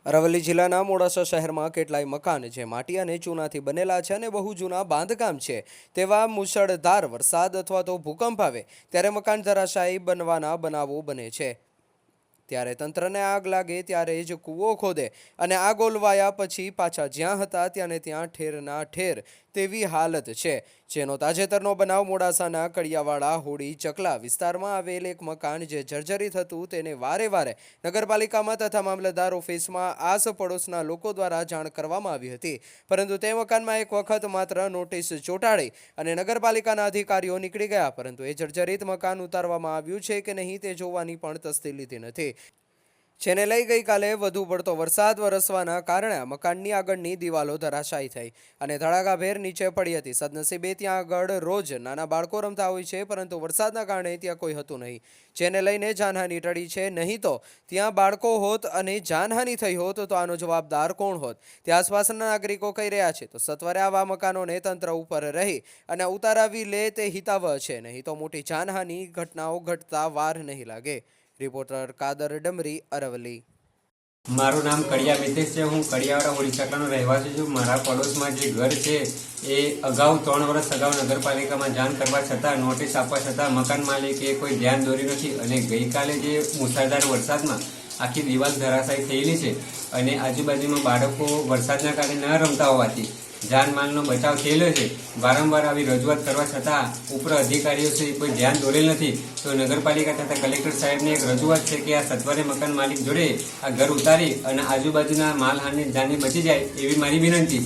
અરવલ્લી જિલ્લાના મોડાસા શહેરમાં કેટલાય મકાન જે માટી અને ચૂનાથી બનેલા છે અને બહુ જૂના બાંધકામ છે તેવા મુશળધાર વરસાદ અથવા તો ભૂકંપ આવે ત્યારે મકાન ધરાશાયી બનવાના બનાવો બને છે। ત્યારે તંત્રને આગ લાગે ત્યારે જ કૂવો ખોદે અને આગ ઓલવાયા પછી પાછા જ્યાં હતા ત્યાંને ત્યાં ઠેરના ઠેર તેવી હાલત છે, જેનો તાજેતરનો બનાવ મોડાસાના કડિયાવાડા હોડી ચકલા વિસ્તારમાં આવેલ એક મકાન જે જર્જરિત હતું તેને વારે વારે નગરપાલિકામાં તથા મામલતદાર ઓફિસમાં આસપડોશના લોકો દ્વારા જાણ કરવામાં આવી હતી, પરંતુ તે મકાનમાં એક વખત માત્ર નોટિસ ચોંટાડી અને નગરપાલિકાના અધિકારીઓ નીકળી ગયા, પરંતુ એ જર્જરિત મકાન ઉતારવામાં આવ્યું છે કે નહીં તે જોવાની પણ તસ્દી લીધી નથી, જેને લઈ ગઈકાલે વધુ પડતો વરસાદ વરસવાના કારણે મકાનની આગળની દિવાલો ધરાશાયી થઈ અને ધડાકાભેર નીચે પડી હતી। સદનસીબે ત્યાં આગળ રોજ નાના બાળકો રમતા હોય છે, પરંતુ વરસાદના કારણે ત્યાં કોઈ હતું નહીં, જેને લઈને જાનહાનિ ટળી છે। નહીં તો ત્યાં બાળકો હોત અને જાનહાનિ થઈ હોત તો આનો જવાબદાર કોણ હોત, તે આસપાસના નાગરિકો કહી રહ્યા છે। તો સત્વરે આવા મકાનોને તંત્ર ઉપર રહી અને ઉતારાવી લે તે હિતાવહ છે, નહીં તો મોટી જાનહાનિ ઘટનાઓ ઘટતા વાર નહીં લાગે। રિપોર્ટર કાદર ડમરી, અરવલ્લી। મારું નામ કડિયા મિતેશ છે। હું કડિયાવાડા હોડી ચકલાનો રહેવાસી છું। મારા પડોશમાં જે ઘર છે એ અગાઉ 3 વર્ષ અગાઉ નગરપાલિકામાં જાણ કરવા છતાં, નોટિસ આપવા છતાં મકાન માલિકે કોઈ ધ્યાન દોર્યું નથી અને ગઈકાલે જે મુશળધાર વરસાદમાં આખી દિવાલ ધરાશાયી થયેલી છે અને આજુબાજુમાં બાળકો વરસાદના કારણે ન રમતા હોવાથી જાનમાલનો બચાવ થયેલો છે। વારંવાર આવી રજૂઆત કરવા છતાં ઉપર અધિકારીઓ છે કોઈ ધ્યાન દોરેલ નથી। તો નગરપાલિકા તથા કલેક્ટર સાહેબને એક રજૂઆત છે કે આ સત્વરે મકાન માલિક જોડે આ ઘર ઉતારી અને આજુબાજુના માલહાની જાનની બચી જાય એવી મારી વિનંતી છે।